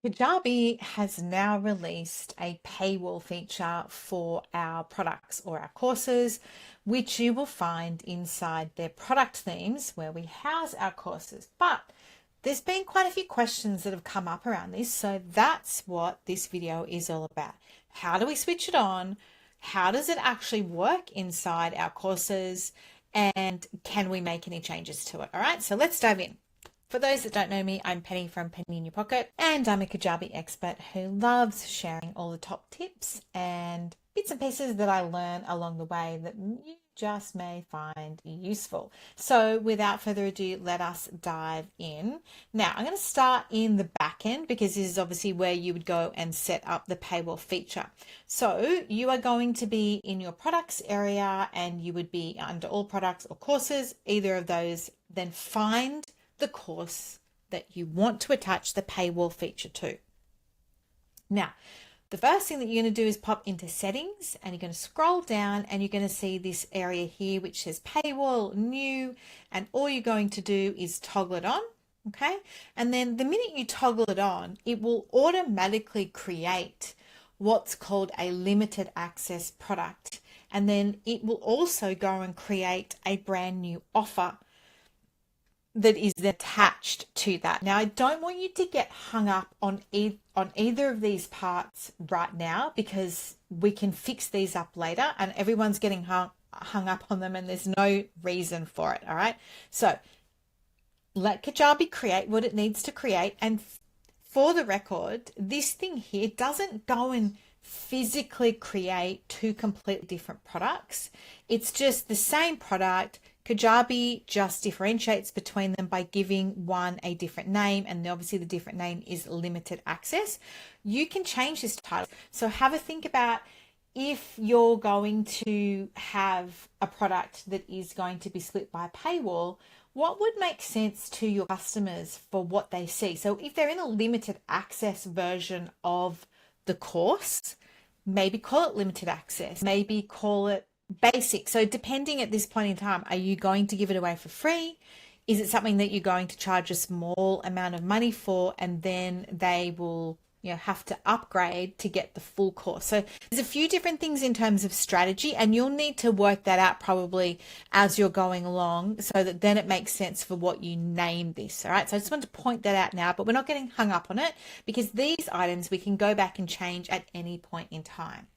Kajabi has now released a paywall feature for our products or our courses, which you will find inside their product themes where we house our courses. But there's been quite a few questions that have come up around this, so that's what this video is all about. How do we switch it on? How does it actually work inside our courses? And can we make any changes to it? All right, so let's dive in. For those that don't know me, I'm Penny from Penny in Your Pocket, and I'm a Kajabi expert who loves sharing all the top tips and bits and pieces that I learn along the way that you just may find useful. So without further ado, let us dive in. Now, I'm going to start in the back end because this is obviously where you would go and set up the paywall feature. So you are going to be in your products area and you would be under all products or courses, either of those, then find the course that you want to attach the paywall feature to. Now, the first thing that you're going to do is pop into settings and you're going to scroll down and you're going to see this area here which says paywall new, and all you're going to do is toggle it on. Okay, and then the minute you toggle it on, it will automatically create what's called a limited access product, and then it will also go and create a brand new offer that is attached to that. Now, I don't want you to get hung up on either of these parts right now because we can fix these up later, and everyone's getting hung up on them and there's no reason for it. All right. So let Kajabi create what it needs to create. And for the record, this thing here doesn't go and physically create two completely different products. It's just the same product. Kajabi just differentiates between them by giving one a different name, and obviously the different name is limited access. You can change this title. So have a think about if you're going to have a product that is going to be split by paywall, what would make sense to your customers for what they see? So if they're in a limited access version of the course, maybe call it limited access, maybe call it basic. So depending at this point in time, are you going to give it away for free? Is it something that you're going to charge a small amount of money for, and then they will have to upgrade to get the full course? So there's a few different things in terms of strategy, and you'll need to work that out probably as you're going along so that then it makes sense for what you name this. All right, so I just want to point that out now, but we're not getting hung up on it because these items we can go back and change at any point in time.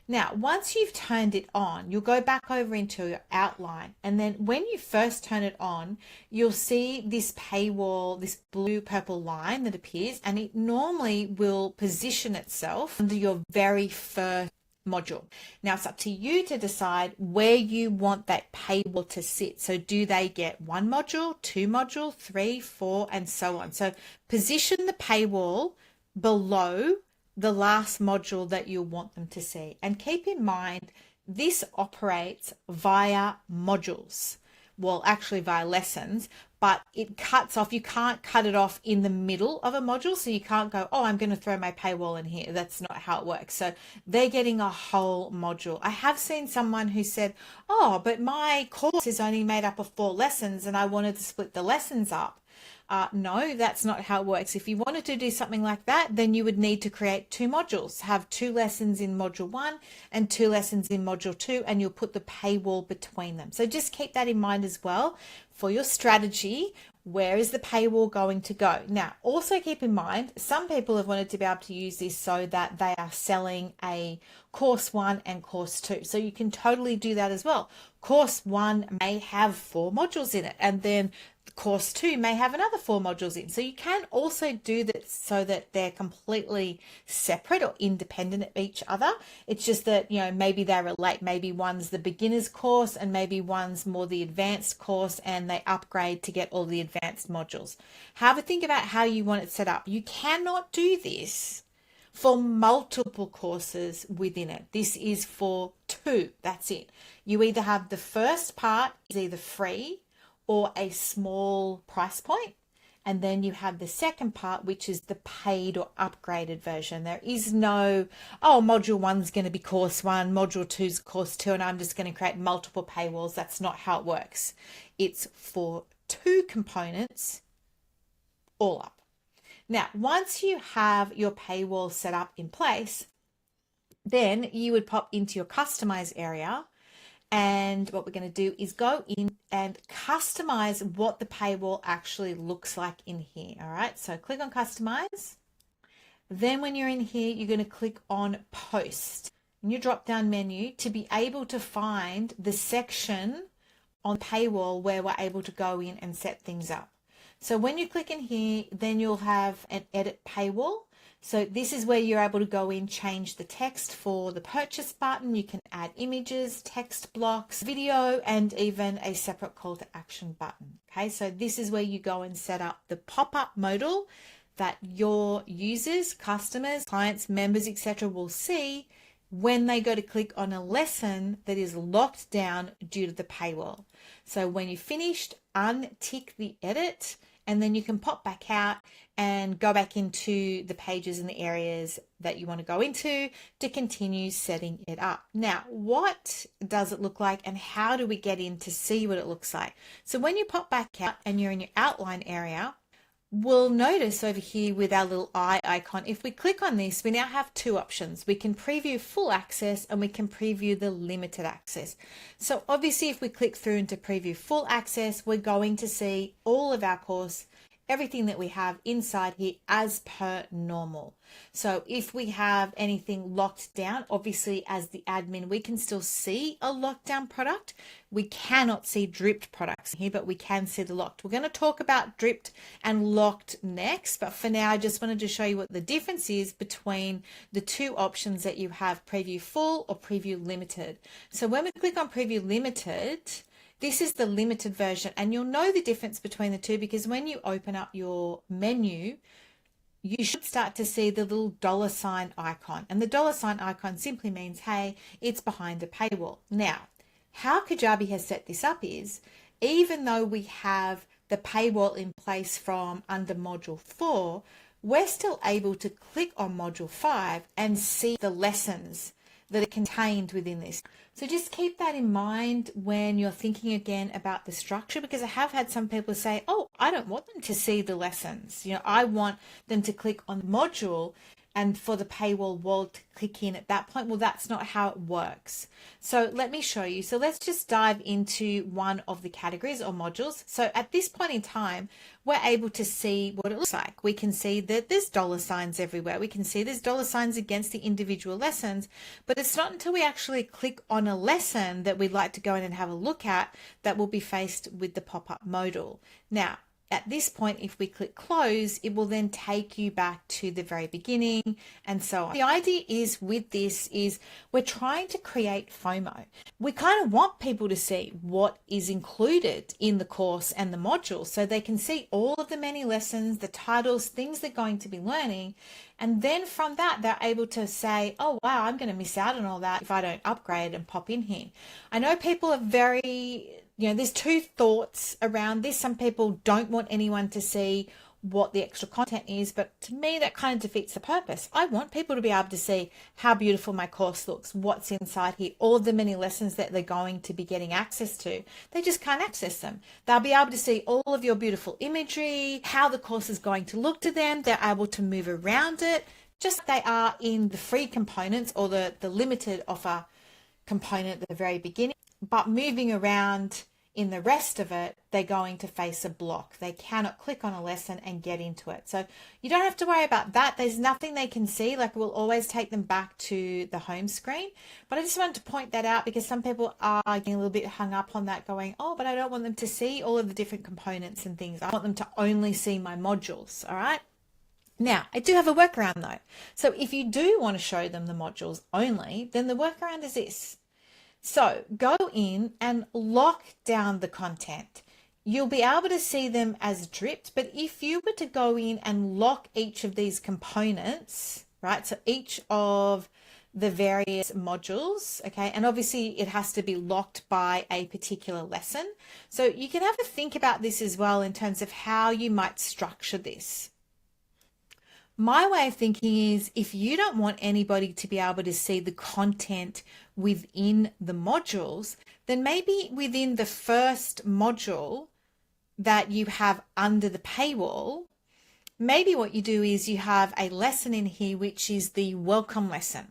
Now, once you've turned it on, you'll go back over into your outline. And then when you first turn it on, you'll see this paywall, this blue purple line that appears, and it normally will position itself under your very first module. Now, it's up to you to decide where you want that paywall to sit. So do they get one module, two module, three, four, and so on. So position the paywall below the last module that you want them to see. And keep in mind, this operates via modules. Well, actually via lessons, but it cuts off. You can't cut it off in the middle of a module. So you can't go, oh, I'm going to throw my paywall in here. That's not how it works. So they're getting a whole module. I have seen someone who said, oh, but my course is only made up of 4 lessons and I wanted to split the lessons up. No, that's not how it works. If you wanted to do something like that, then you would need to create 2 modules, have 2 lessons in module 1 and 2 lessons in module 2, and you'll put the paywall between them. So just keep that in mind as well for your strategy. Where is the paywall going to go? Now, also keep in mind, some people have wanted to be able to use this so that they are selling a course 1 and course 2. So you can totally do that as well. Course 1 may have 4 modules in it, and then course 2 may have another 4 modules in. So you can also do that so that they're completely separate or independent of each other. It's just that, maybe they relate. Maybe one's the beginner's course and maybe one's more the advanced course, and they upgrade to get all the advanced modules. Have a think about how you want it set up. You cannot do this for multiple courses within it. This is for 2. That's it. You either have the first part is either free or a small price point, and then you have the second part, which is the paid or upgraded version. There is no, oh, module 1's going to be course 1, module 2's course 2, and I'm just going to create multiple paywalls. That's not how it works. It's for 2 components all up. Now, once you have your paywall set up in place, then you would pop into your customize area. And what we're going to do is go in and customize what the paywall actually looks like in here. All right, so click on customize. Then when you're in here, you're going to click on post in your drop down menu to be able to find the section on paywall where we're able to go in and set things up. So when you click in here, then you'll have an edit paywall. So this is where you're able to go in, change the text for the purchase button. You can add images, text blocks, video, and even a separate call to action button. Okay, so this is where you go and set up the pop-up modal that your users, customers, clients, members, etc. will see when they go to click on a lesson that is locked down due to the paywall. So when you're finished, untick the edit, and then you can pop back out and go back into the pages and the areas that you want to go into to continue setting it up. Now, what does it look like and how do we get in to see what it looks like? So when you pop back out and you're in your outline area, we'll notice over here with our little eye icon, if we click on this, we now have two options. We can preview full access and we can preview the limited access. So obviously if we click through into preview full access, we're going to see all of our course, everything that we have inside here as per normal. So if we have anything locked down, obviously as the admin, we can still see a lockdown product. We cannot see dripped products here, but we can see the locked. We're going to talk about dripped and locked next, but for now, I just wanted to show you what the difference is between the two options that you have, preview full or preview limited. So when we click on preview limited, this is the limited version, and you'll know the difference between the two because when you open up your menu, you should start to see the little $ icon. And the $ icon simply means, hey, it's behind the paywall. Now, how Kajabi has set this up is, even though we have the paywall in place from under module 4, we're still able to click on module 5 and see the lessons that are contained within this. So just keep that in mind when you're thinking again about the structure, because I have had some people say, oh, I don't want them to see the lessons. You know, I want them to click on the module and for the paywall wall to click in at that point. Well, that's not how it works. So let me show you. So let's just dive into one of the categories or modules. So at this point in time, we're able to see what it looks like. We can see that there's $ everywhere. We can see there's $ against the individual lessons, but it's not until we actually click on a lesson that we'd like to go in and have a look at that we'll be faced with the pop-up modal. Now, at this point, if we click close, it will then take you back to the very beginning and so on. The idea is with this is we're trying to create FOMO. We kind of want people to see what is included in the course and the module so they can see all of the many lessons, the titles, things they're going to be learning. And then from that, they're able to say, oh, wow, I'm going to miss out on all that if I don't upgrade and pop in here. I know people are very... there's two thoughts around this. Some people don't want anyone to see what the extra content is, but to me, that kind of defeats the purpose. I want people to be able to see how beautiful my course looks, what's inside here, all the many lessons that they're going to be getting access to. They just can't access them. They'll be able to see all of your beautiful imagery, how the course is going to look to them. They're able to move around it, just like they are in the free components or the limited offer component at the very beginning. But moving around in the rest of it, they're going to face a block. They cannot click on a lesson and get into it. So you don't have to worry about that. There's nothing they can see. Like, we'll always take them back to the home screen. But I just wanted to point that out because some people are getting a little bit hung up on that, going, oh, but I don't want them to see all of the different components and things. I want them to only see my modules. All right. Now, I do have a workaround though. So if you do want to show them the modules only, then the workaround is this. So go in and lock down the content. You'll be able to see them as dripped, but if you were to go in and lock each of these components, right? So each of the various modules, okay? And obviously it has to be locked by a particular lesson. So you can have a think about this as well in terms of how you might structure this. My way of thinking is if you don't want anybody to be able to see the content within the modules, then maybe within the first module that you have under the paywall, Maybe what you do is you have a lesson in here, which is the welcome lesson.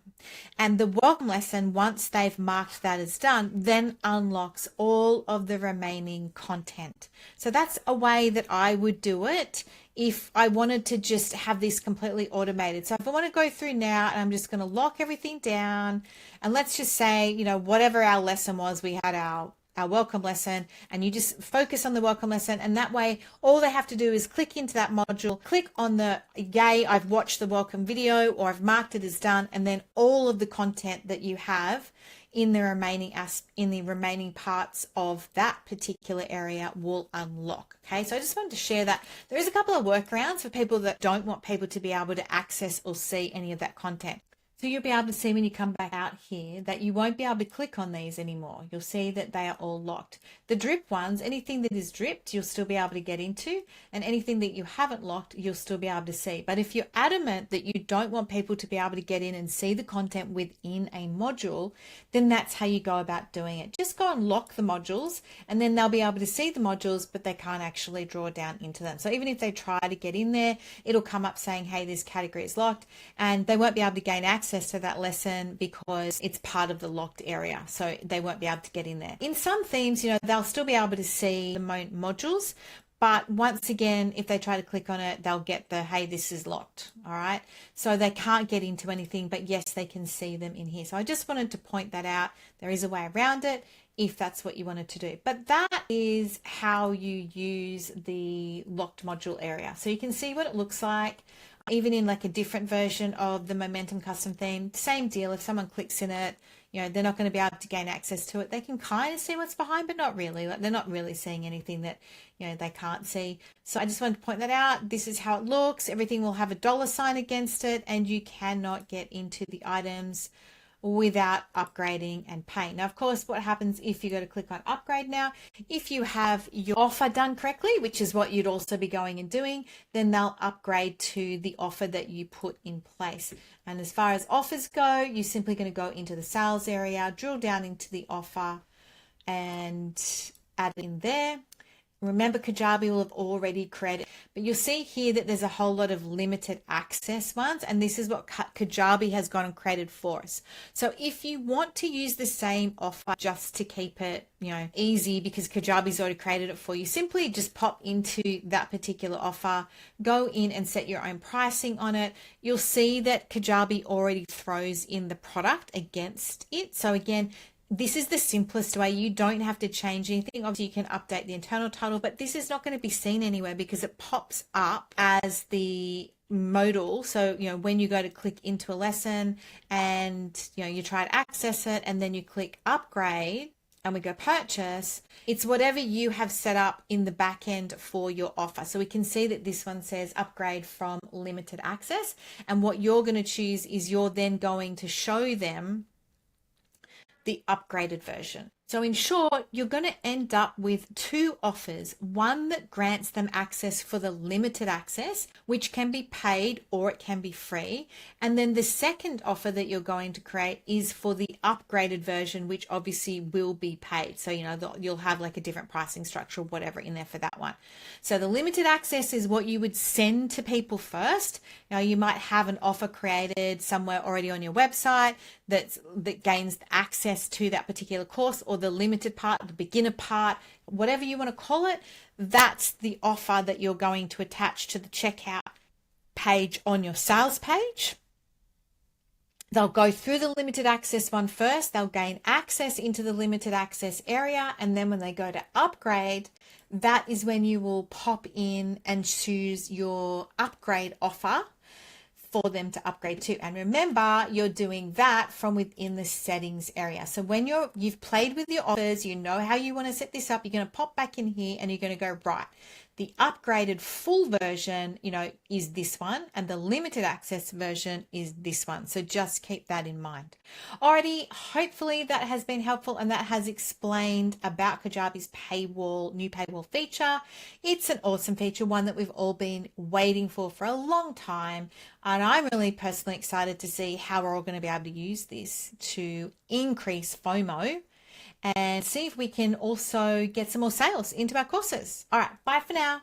And the welcome lesson, once they've marked that as done, then unlocks all of the remaining content. So that's a way that I would do it if I wanted to just have this completely automated. So if I want to go through now and I'm just going to lock everything down, and let's just say, whatever our lesson was, we had our welcome lesson, and you just focus on the welcome lesson, and that way all they have to do is click into that module, click on the yay, I've watched the welcome video, or I've marked it as done, and then all of the content that you have in the remaining parts of that particular area will unlock. Okay, so I just wanted to share that. There is a couple of workarounds for people that don't want people to be able to access or see any of that content. So you'll be able to see when you come back out here that you won't be able to click on these anymore. You'll see that they are all locked. The drip ones, anything that is dripped, you'll still be able to get into, and anything that you haven't locked, you'll still be able to see. But if you're adamant that you don't want people to be able to get in and see the content within a module, then that's how you go about doing it. Just go and lock the modules, and then they'll be able to see the modules, but they can't actually draw down into them. So even if they try to get in there, it'll come up saying, hey, this category is locked, and they won't be able to gain access to that lesson because it's part of the locked area, so they won't be able to get in there. In some themes, they'll still be able to see the modules, but once again, if they try to click on it, they'll get the, hey, this is locked. All right, so they can't get into anything, but yes, they can see them in here. So I just wanted to point that out. There is a way around it if that's what you wanted to do, but that is how you use the locked module area. So you can see what it looks like. Even in like a different version of the Momentum custom theme, same deal. If someone clicks in it, they're not going to be able to gain access to it. They can kind of see what's behind, but not really. Like, they're not really seeing anything that, they can't see. So I just wanted to point that out. This is how it looks. Everything will have a $ against it, and you cannot get into the items without upgrading and paying. Now, of course, what happens if you go to click on upgrade now, if you have your offer done correctly, which is what you'd also be going and doing, then they'll upgrade to the offer that you put in place. And as far as offers go, you're simply going to go into the sales area, drill down into the offer and add it in there. Remember, Kajabi will have already created, but you'll see here that there's a whole lot of limited access ones, and this is what Kajabi has gone and created for us. So if you want to use the same offer just to keep it, easy, because Kajabi's already created it for you, simply just pop into that particular offer, go in and set your own pricing on it. You'll see that Kajabi already throws in the product against it. So again, this is the simplest way. You don't have to change anything. Obviously, you can update the internal title, but this is not going to be seen anywhere because it pops up as the modal. So, when you go to click into a lesson and, you try to access it and then you click upgrade and we go purchase, it's whatever you have set up in the back end for your offer. So we can see that this one says upgrade from limited access. And what you're going to choose is you're then going to show them the upgraded version. So in short, you're going to end up with two offers, one that grants them access for the limited access, which can be paid or it can be free. And then the second offer that you're going to create is for the upgraded version, which obviously will be paid. So, you'll have like a different pricing structure or whatever in there for that one. So the limited access is what you would send to people first. You might have an offer created somewhere already on your website that gains access to that particular course, or the limited part, the beginner part, whatever you want to call it. That's the offer that you're going to attach to the checkout page on your sales page. They'll go through the limited access one first. They'll gain access into the limited access area. And then when they go to upgrade, that is when you will pop in and choose your upgrade offer for them to upgrade to. And remember, you're doing that from within the settings area. So when you've played with your offers, you know how you want to set this up, you're going to pop back in here and you're going to go, right, the upgraded full version, is this one, and the limited access version is this one. So just keep that in mind. Alrighty, hopefully that has been helpful and that has explained about Kajabi's new paywall feature. It's an awesome feature, one that we've all been waiting for a long time. And I'm really personally excited to see how we're all going to be able to use this to increase FOMO and see if we can also get some more sales into our courses. All right, bye for now.